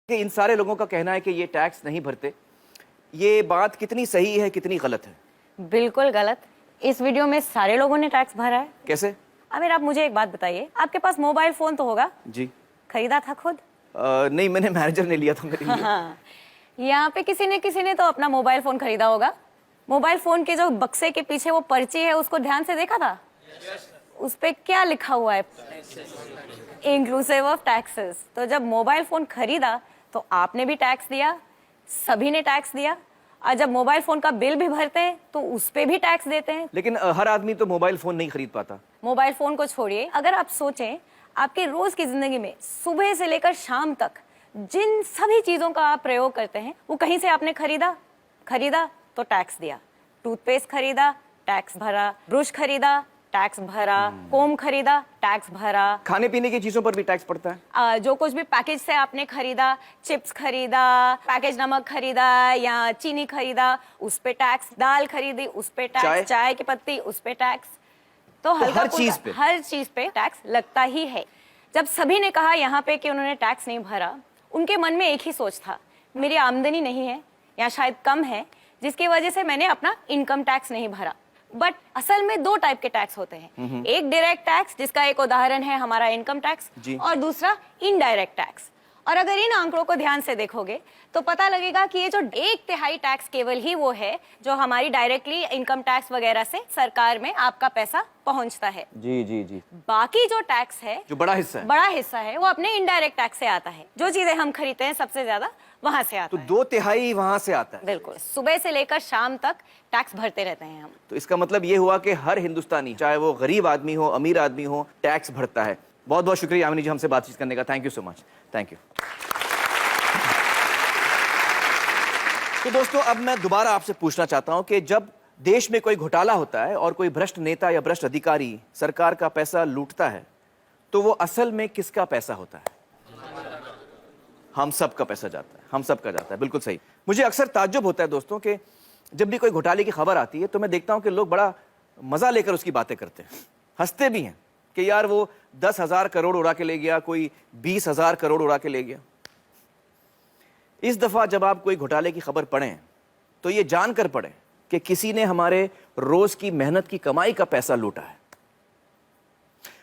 कि इन सारे लोगों का कहना है कि ये टैक्स नहीं भरते। ये बात कितनी सही है, कितनी गलत है? बिल्कुल गलत। इस वीडियो में सारे लोगों ने टैक्स भरा है। कैसे? आमिर, आप मुझे एक बात बताइए, आपके पास मोबाइल फोन तो होगा? जी। खरीदा था खुद? नहीं, मैंने मैनेजर ने लिया था मेरे लिए। हाँ। यहाँ पे किसी ने तो अपना मोबाइल फोन खरीदा होगा। मोबाइल फोन के जो बक्से के पीछे वो पर्ची है, उसको ध्यान से देखा था? उस पे क्या लिखा हुआ है? Inclusive of taxes. तो जब मोबाइल फोन खरीदा तो आपने भी टैक्स दिया, सभी ने टैक्स दिया। और जब मोबाइल फोन का बिल भी भरते हैं तो उस पे भी टैक्स देते हैं। लेकिन हर आदमी तो मोबाइल फोन नहीं खरीद पाता। मोबाइल फोन को छोड़िए, अगर आप सोचें आपके रोज की जिंदगी में सुबह से लेकर शाम तक जिन सभी चीजों का आप प्रयोग करते हैं वो कहीं से आपने खरीदा तो टैक्स दिया। टूथपेस्ट खरीदा, टैक्स भरा। ब्रश खरीदा, टैक्स भरा। कोम खरीदा, टैक्स भरा। खाने पीने की चीजों पर भी टैक्स पड़ता है। जो कुछ भी पैकेज से आपने खरीदा, चिप्स खरीदा, पैकेज नमक खरीदा या चीनी खरीदा, उस पे टैक्स। दाल खरीदी, उस पे टैक्स। चाय की पत्ती, उस पे टैक्स। तो हर चीज पे टैक्स लगता ही है। जब सभी ने कहा यहाँ पे कि उन्होंने टैक्स नहीं भरा, उनके मन में एक ही सोच था, मेरी आमदनी नहीं है या शायद कम है, जिसकी वजह से मैंने अपना इनकम टैक्स नहीं भरा। बट असल में दो टाइप के टैक्स होते हैं। एक डायरेक्ट टैक्स, जिसका एक उदाहरण है हमारा इनकम टैक्स, और दूसरा इनडायरेक्ट टैक्स। और अगर इन आंकड़ों को ध्यान से देखोगे तो पता लगेगा कि ये जो 1/3 टैक्स केवल ही वो है जो हमारी डायरेक्टली इनकम टैक्स वगैरह से सरकार में आपका पैसा पहुंचता है। जी जी जी। बाकी जो टैक्स है, जो बड़ा हिस्सा है वो अपने इनडायरेक्ट टैक्स से आता है। जो चीजें हम खरीदते हैं सबसे ज्यादा वहां से आता है। तो 2/3 वहां से आता है। बिल्कुल, सुबह से लेकर शाम तक टैक्स भरते रहते हैं हम। तो इसका मतलब ये हुआ कि हर हिंदुस्तानी, चाहे वो गरीब आदमी हो, अमीर आदमी हो, टैक्स भरता है। बहुत बहुत शुक्रिया यामिनी जी हमसे बातचीत करने का। Thank you so much. Thank you. तो दोस्तों, अब मैं दोबारा आपसे पूछना चाहता हूं कि जब देश में कोई घोटाला होता है और कोई भ्रष्ट नेता या भ्रष्ट अधिकारी सरकार का पैसा लूटता है, तो वो असल में किसका पैसा होता है? हम सब का पैसा जाता है, हम सब का जाता है। बिल्कुल सही। मुझे अक्सर ताज्जुब होता है दोस्तों कि जब भी कोई घोटाले की खबर आती है तो मैं देखता हूं कि लोग बड़ा मजा लेकर उसकी बातें करते हैं, हंसते भी हैं कि यार वो 10,000 करोड़ उड़ा के ले गया, कोई 20,000 करोड़ उड़ा के ले गया। इस दफा जब आप कोई घोटाले की खबर पढ़ें तो ये जानकर पढ़ें कि किसी ने हमारे रोज की मेहनत की कमाई का पैसा लूटा है।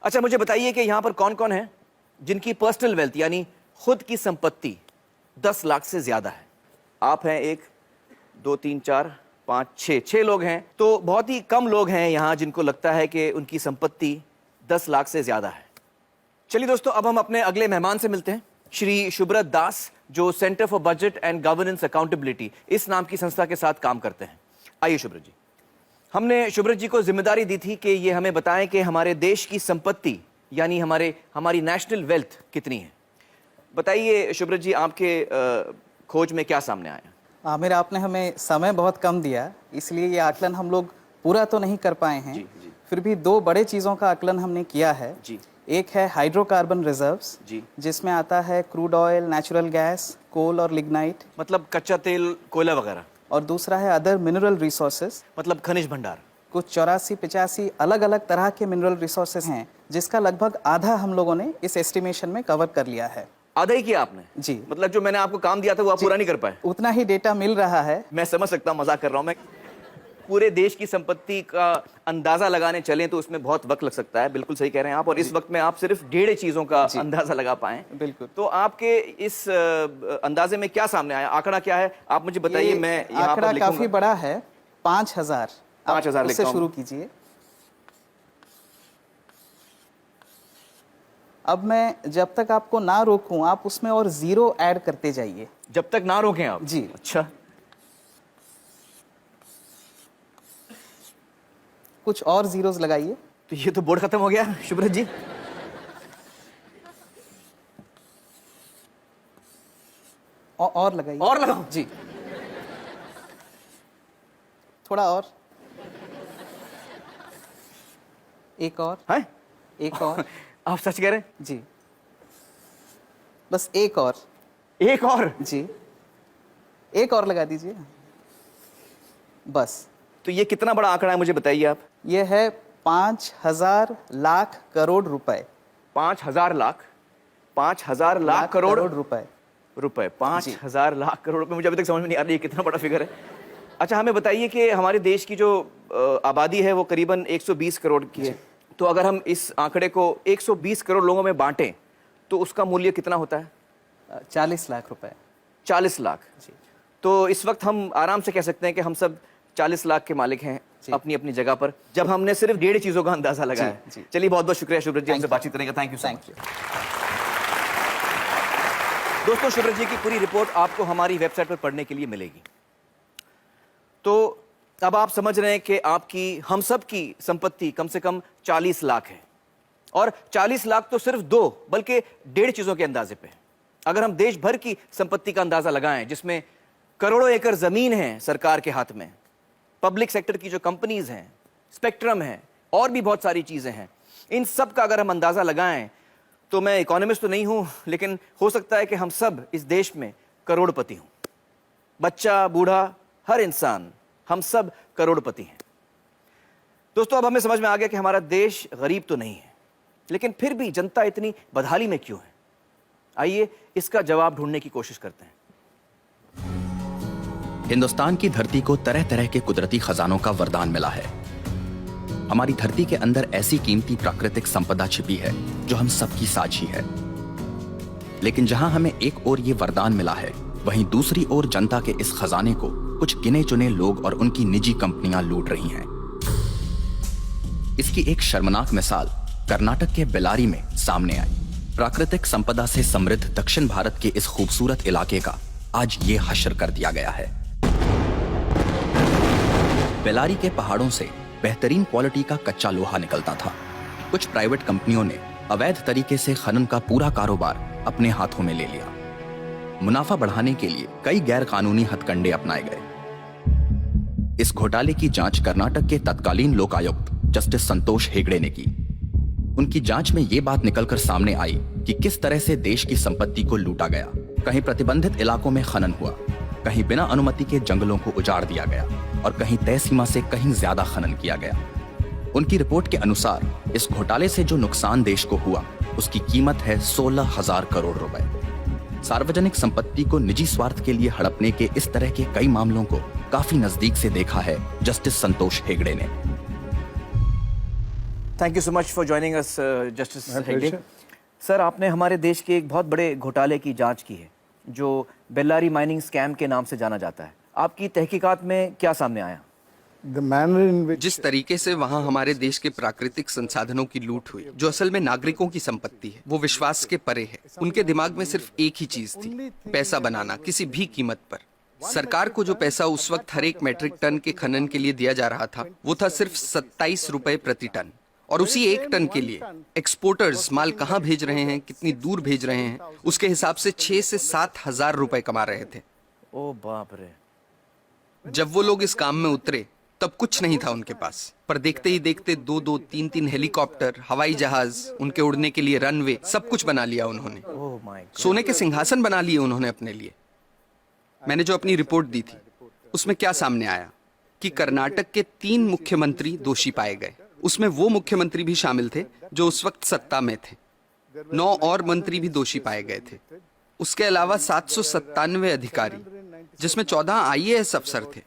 अच्छा, मुझे बताइए कि यहां पर कौन कौन है जिनकी पर्सनल वेल्थ यानी खुद की संपत्ति 10 लाख से ज्यादा है? आप हैं 1 2 3 4 5 6 लोग हैं। तो बहुत ही कम लोग हैं यहां जिनको लगता है कि उनकी संपत्ति 10 लाख से ज्यादा है। चलिए दोस्तों, अब हम अपने अगले मेहमान से मिलते हैं, श्री शुभ्रत दास, जो centre for budget and governance accountability इस नाम की संस्था के साथ काम करते हैं। आइए शुभ्रत जी। हमने शुभ्रत जी को जिम्मेदारी दी थी कि ये हमें बताएं कि हमारे देश की संपत्ति यानी हमारी नेशनल वेल्थ कितनी है। बताइए शुभ्रत जी, आपके खोज में क्या सामने आया? आमिर, आपने हमें समय बहुत कम दिया, इसलिए ये आकलन हम लोग पूरा तो नहीं कर पाए हैं। जी, जी। फिर भी 2 बड़े चीज़ों का आकलन हमने किया है। जी। एक है हाइड्रोकार्बन रिजर्व्स, जी। जिसमें आता है क्रूड ऑयल, नेचुरल गैस, कोल और लिग्नाइट, मतलब कच्चा तेल, कोयला वगैरह। और दूसरा है अदर मिनरल रिसोर्सेज, मतलब खनिज भंडार। कुछ 84-85 अलग अलग तरह के मिनरल रिसोर्सेज हैं, जिसका लगभग आधा हम लोगों ने इस एस्टिमेशन में कवर कर लिया है। आधा ही किया आपने? जी। मतलब जो मैंने आपको काम दिया था वो आप पूरा नहीं कर पाए? उतना ही डेटा मिल रहा है। मैं समझ सकता हूँ, मजाक कर रहा हूँ मैं। पूरे देश की संपत्ति का अंदाजा लगाने चलें तो उसमें बहुत वक्त लग सकता है। बिल्कुल सही कह रहे हैं आप। और इस वक्त में आप सिर्फ 1.5 चीजों का अंदाजा लगा पाए। बिल्कुल। तो आपके इस अंदाजे में क्या सामने आया? आंकड़ा क्या है आप मुझे बताइए। मैं यहाँ पर आंकड़ा लिखूंगा। काफी बड़ा है, 5,000। 5,000 से शुरू कीजिए। अब मैं जब तक आपको ना रोकूं आप उसमें और 0 ऐड करते जाइए। जब तक ना रोकें आप? जी। अच्छा, कुछ और जीरोस लगाइए। तो ये तो बोर्ड खत्म हो गया शुभ्रत जी। और लगाइए। और लगाओ जी, थोड़ा और, एक और है? एक और। आप सच कह रहे हैं? जी, बस एक और। एक और? जी, एक और लगा दीजिए बस। तो ये कितना बड़ा आंकड़ा है मुझे बताइए आप। ये है 5,000 लाख करोड़ रुपए। 5,000 लाख? 5,000 लाख करोड़ रुपए। रुपए, 5,000 लाख करोड़ रुपए। मुझे अभी तक समझ में नहीं आ रही है कितना बड़ा फिगर है। अच्छा, हमें बताइए कि हमारे देश की जो आबादी है वो करीबन 120 करोड़ की है, तो अगर हम इस आंकड़े को 120 करोड़ लोगों में बांटें तो उसका मूल्य कितना होता है? 40 लाख रुपए। 40 लाख। तो इस वक्त हम आराम से कह सकते हैं कि हम सब 40 लाख के मालिक हैं अपनी अपनी जगह पर, जब हमने सिर्फ 1.5 चीजों का अंदाजा लगाया। चलिए, बहुत बहुत शुक्रिया शुभ्रत जी हमसे बातचीत करने का। Thank you so much. दोस्तों, शुभ्रत जी की पूरी रिपोर्ट आपको हमारी वेबसाइट पर पढ़ने के लिए मिलेगी। तो अब आप समझ रहे हैं कि आपकी, हम सब की संपत्ति कम से कम 40 लाख है, और 40 लाख तो सिर्फ 2 बल्कि 1.5 चीजों के अंदाजे पे है। अगर हम देश भर की संपत्ति का अंदाजा लगाएं, जिसमें करोड़ों एकड़ जमीन है सरकार के हाथ में, पब्लिक सेक्टर की जो कंपनीज हैं, स्पेक्ट्रम है, और भी बहुत सारी चीजें हैं, इन सब का अगर हम अंदाजा लगाएं तो मैं इकोनॉमिस्ट तो नहीं हूं, लेकिन हो सकता है कि हम सब इस देश में करोड़पति हों। बच्चा, बूढ़ा, हर इंसान, हम सब करोड़पति हैं। दोस्तों, अब हमें समझ में आ गया कि हमारा देश गरीब तो नहीं है, लेकिन फिर भी जनता इतनी बदहाली में क्यों है? आइए इसका जवाब ढूंढने की कोशिश करते हैं। हिंदुस्तान की धरती को तरह तरह के कुदरती खजानों का वरदान मिला है। हमारी धरती के अंदर ऐसी कीमती प्राकृतिक संपदा छिपी है जो हम सबकी साझी है। लेकिन जहां हमें एक ओर ये वरदान मिला है, वहीं दूसरी ओर जनता के इस खजाने को कुछ गिने चुने लोग और उनकी निजी कंपनियां लूट रही हैं। इसकी एक शर्मनाक मिसाल कर्नाटक के बेल्लारी में सामने आई। प्राकृतिक संपदा से समृद्ध दक्षिण भारत के इस खूबसूरत इलाके का आज ये हश्र कर दिया गया है। बेल्लारी के पहाड़ों से बेहतरीन क्वालिटी का कच्चा लोहा निकलता था। कुछ प्राइवेट कंपनियों ने अवैध तरीके से खनन का पूरा कारोबार अपने हाथों में ले लिया। मुनाफा बढ़ाने के लिए कई गैर कानूनी हथकंडे अपनाए गए। इस घोटाले की जांच कर्नाटक के तत्कालीन लोकायुक्त जस्टिस संतोष हेगड़े ने की। उनकी जांच में यह बात निकलकर सामने आई कि किस तरह से देश की संपत्ति को लूटा गया। कहीं प्रतिबंधित इलाकों में खनन हुआ, कहीं बिना अनुमति के जंगलों को उजाड़ दिया गया, और कहीं तय सीमा से कहीं ज्यादा खनन किया गया। उनकी रिपोर्ट के अनुसार इस घोटाले से जो नुकसान देश को हुआ, उसकी कीमत है 16,000 करोड़ रुपए। सार्वजनिक संपत्ति को निजी स्वार्थ के लिए हड़पने के इस तरह के कई मामलों को काफी नजदीक से देखा है जस्टिस संतोष हेगड़े ने। Thank you so much for joining us justice Hegde. Sir, आपने हमारे देश के एक बहुत बड़े घोटाले की जांच की है जो बेल्लारी माइनिंग स्कैम के नाम से जाना जाता है। आपकी तहकीकात में क्या सामने आया? जिस तरीके से वहाँ हमारे देश के प्राकृतिक संसाधनों की लूट हुई, जो असल में नागरिकों की संपत्ति है, वो विश्वास के परे है। उनके दिमाग में सिर्फ एक ही चीज थी, पैसा बनाना किसी भी कीमत पर। सरकार को जो पैसा उस वक्त हर एक मैट्रिक टन के खनन के लिए दिया जा रहा था, वो था सिर्फ 27 रुपए प्रति टन। और उसी 1 टन के लिए एक्सपोर्टर्स माल कहाँ भेज रहे हैं, कितनी दूर भेज रहे हैं, उसके हिसाब से 6 से 7 हजार रुपए कमा रहे थे। ओ बाप रे। जब वो लोग इस काम में उतरे तब कुछ नहीं था उनके पास, पर देखते ही देखते 2-2, 3-3 हेलीकॉप्टर, हवाई जहाज, उनके उड़ने के लिए रनवे, सब कुछ बना लिया उन्होंने। सोने के सिंहासन बना लिए उन्होंने अपने लिए। मैंने जो अपनी रिपोर्ट दी थी उसमें क्या सामने आया कि कर्नाटक के 3 मुख्यमंत्री दोषी पाए गए। उसमें वो मुख्यमंत्री भी शामिल थे जो उस वक्त सत्ता में थे। 9 और मंत्री भी दोषी पाए गए थे। उसके अलावा 797 अधिकारी, जिसमें 14 IAS अफसर थे,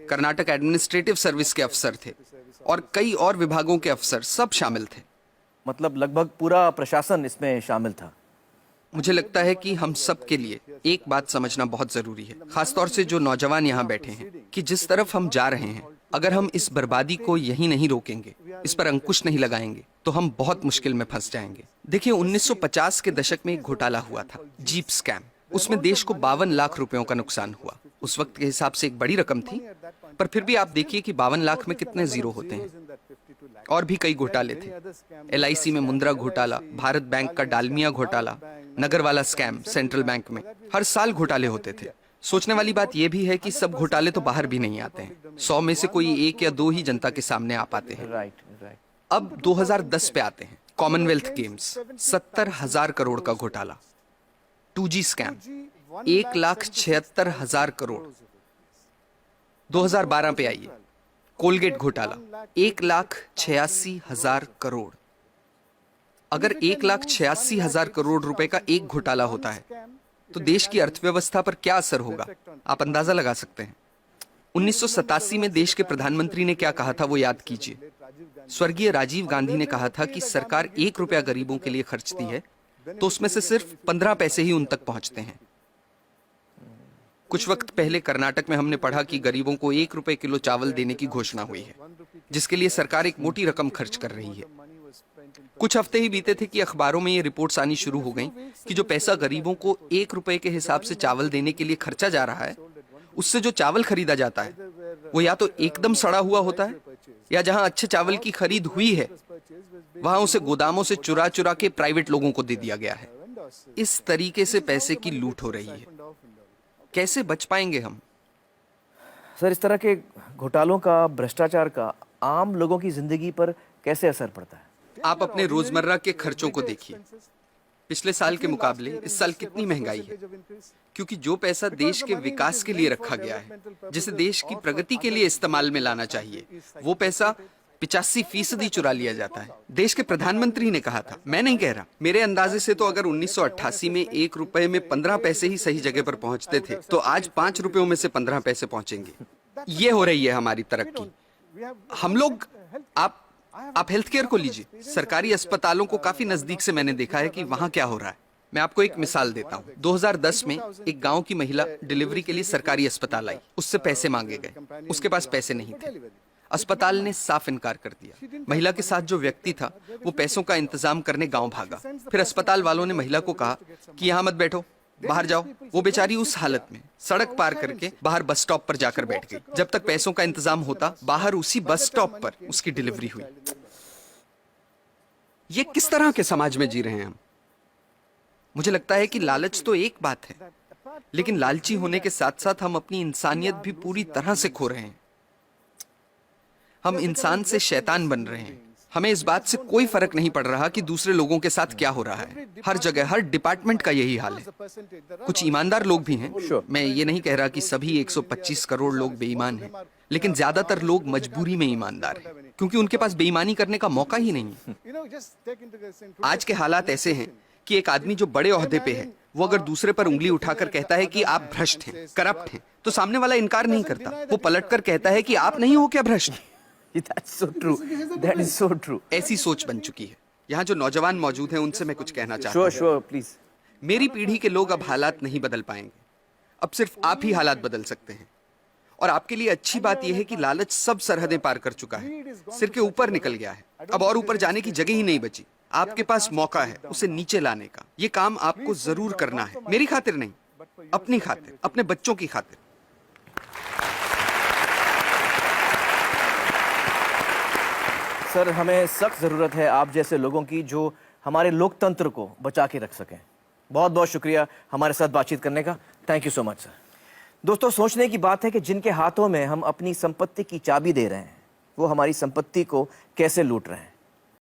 कर्नाटक एडमिनिस्ट्रेटिव सर्विस के अफसर थे, और कई और विभागों के अफसर, सब शामिल थे। मतलब लगभग पूरा प्रशासन इसमें शामिल था। मुझे लगता है कि हम सब के लिए एक बात समझना बहुत जरूरी है, खासतौर से जो नौजवान यहाँ बैठे हैं, कि जिस तरफ हम जा रहे हैं, अगर हम इस बर्बादी को यहीं नहीं रोकेंगे, इस पर अंकुश नहीं लगाएंगे, तो हम बहुत मुश्किल में फंस जाएंगे। देखिए, 1950 के दशक में एक घोटाला हुआ था, जीप स्कैम। उसमें देश को 52 लाख रुपयों का नुकसान हुआ। उस वक्त के हिसाब से एक बड़ी रकम थी, पर फिर भी आप देखिए कि 52 लाख में कितने जीरो होते हैं। और भी कई घोटाले थे, LIC में मुंद्रा घोटाला, भारत बैंक का डालमिया घोटाला, नगर वाला स्कैम सेंट्रल बैंक में। हर साल घोटाले होते थे। सोचने वाली बात यह भी है कि सब घोटाले तो बाहर भी नहीं आते हैं। 100 में से कोई 1 या 2 ही जनता के सामने आ पाते हैं। अब 2010 पे आते हैं, कॉमनवेल्थ गेम्स, 70,000 करोड़ का घोटाला। 2G scam, 1,76,000 crore. 2012 पे आइए, कोलगेट घोटाला, 1,86,000 करोड़। अगर 1,86,000 करोड़ रुपए का एक घोटाला होता है, तो देश की अर्थव्यवस्था पर क्या असर होगा, आप अंदाजा लगा सकते हैं। 1987 में देश के प्रधानमंत्री ने क्या कहा था वो याद कीजिए। स्वर्गीय राजीव गांधी ने कहा था कि सरकार 1 रुपया गरीबों के लिए खर्चती है तो उसमें से सिर्फ 15 पैसे ही उन तक पहुंचते हैं। कुछ वक्त पहले कर्नाटक में हमने पढ़ा कि गरीबों को 1 रुपए किलो चावल देने की घोषणा हुई है, जिसके लिए सरकार एक मोटी रकम खर्च कर रही है। कुछ हफ्ते ही बीते थे कि अखबारों में ये रिपोर्ट्स आनी शुरू हो गईं कि जो पैसा गरीबों को 1 रुपए के हिसाब से चावल देने के लिए खर्चा जा रहा है, उससे जो चावल खरीदा जाता है वो या तो एकदम सड़ा हुआ होता है, या जहां अच्छे चावल की खरीद हुई है वहां उसे गोदामों से चुरा चुरा के प्राइवेट लोगों को दे दिया गया है। इस तरीके से पैसे की लूट हो रही है। कैसे बच पाएंगे हम? सर, इस तरह के घोटालों का, भ्रष्टाचार का आम लोगों की जिंदगी पर कैसे असर पड़ता है? आप अपने रोजमर्रा के खर्चों को देखिए। पिछले साल के मुकाबले इस साल कितनी महंगाई है, क्योंकि जो पैसा देश के विकास के लिए रखा गया है, जिसे देश की प्रगति के लिए इस्तेमाल में लाना चाहिए, वो पैसा 85% चुरा लिया जाता है। देश के प्रधानमंत्री ने कहा था, मैं नहीं कह रहा, मेरे अंदाजे से तो अगर 1988 में 1 रुपए में 15 पैसे ही सही जगह पर पहुंचते थे तो आज 5 रुपयों में से 15 पैसे पहुंचेंगे। ये हो रही है हमारी तरक्की। हम लोग, आप हेल्थ केयर को लीजिए। सरकारी अस्पतालों को काफी नजदीक से मैंने देखा है कि वहां क्या हो रहा है। मैं आपको एक मिसाल देता हूँ। 2010 में एक गांव की महिला डिलीवरी के लिए सरकारी अस्पताल आई। उससे पैसे मांगे गए, उसके पास पैसे नहीं थे। अस्पताल ने साफ इनकार कर दिया। महिला के साथ जो व्यक्ति था वो पैसों का इंतजाम करने गांव भागा। फिर अस्पताल वालों ने महिला को कहा कि यहाँ मत बैठो, बाहर जाओ। वो बेचारी उस हालत में सड़क पार करके बाहर बस स्टॉप पर जाकर बैठ गई। जब तक पैसों का इंतजाम होता, बाहर उसी बस स्टॉप पर उसकी डिलीवरी हुई। ये किस तरह के समाज में जी रहे हैं हम? मुझे लगता है कि लालच तो एक बात है, लेकिन लालची होने के साथ साथ हम अपनी इंसानियत भी पूरी तरह से खो रहे हैं। हम इंसान से शैतान बन रहे हैं। हमें इस बात से कोई फर्क नहीं पड़ रहा कि दूसरे लोगों के साथ क्या हो रहा है। हर जगह, हर डिपार्टमेंट का यही हाल है। कुछ ईमानदार लोग भी हैं। मैं ये नहीं कह रहा कि सभी 125 करोड़ लोग बेईमान हैं, लेकिन ज्यादातर लोग मजबूरी में ईमानदार हैं, क्योंकि उनके पास बेईमानी करने का मौका ही नहीं है। आज के हालात ऐसे हैं कि एक आदमी जो बड़े ओहदे पे है, वो अगर दूसरे पर उंगली उठाकर कहता है कि आप भ्रष्ट हैं, करप्ट हैं, तो सामने वाला इनकार नहीं करता। वो पलटकर कहता है कि आप नहीं हो क्या भ्रष्ट? That's so true. That is so true. ऐसी सोच बन चुकी है। यहाँ जो नौजवान मौजूद हैं उनसे मैं कुछ कहना चाहता हूँ। Sure, please. मेरी पीढ़ी के लोग अब हालात नहीं बदल पाएंगे। अब सिर्फ आप ही हालात बदल सकते हैं। और आपके लिए अच्छी बात यह है कि लालच सब सरहदें पार कर चुका है, सिर के ऊपर निकल गया है। अब और ऊपर जाने की जगह ही नहीं बची। आपके पास मौका है उसे नीचे लाने का। ये काम आपको जरूर करना है, मेरी खातिर नहीं, अपनी खातिर, अपने बच्चों की खातिर। सर, हमें सख्त ज़रूरत है आप जैसे लोगों की जो हमारे लोकतंत्र को बचा के रख सकें। बहुत बहुत शुक्रिया हमारे साथ बातचीत करने का। Thank you so much sir. दोस्तों, सोचने की बात है कि जिनके हाथों में हम अपनी संपत्ति की चाबी दे रहे हैं, वो हमारी संपत्ति को कैसे लूट रहे हैं।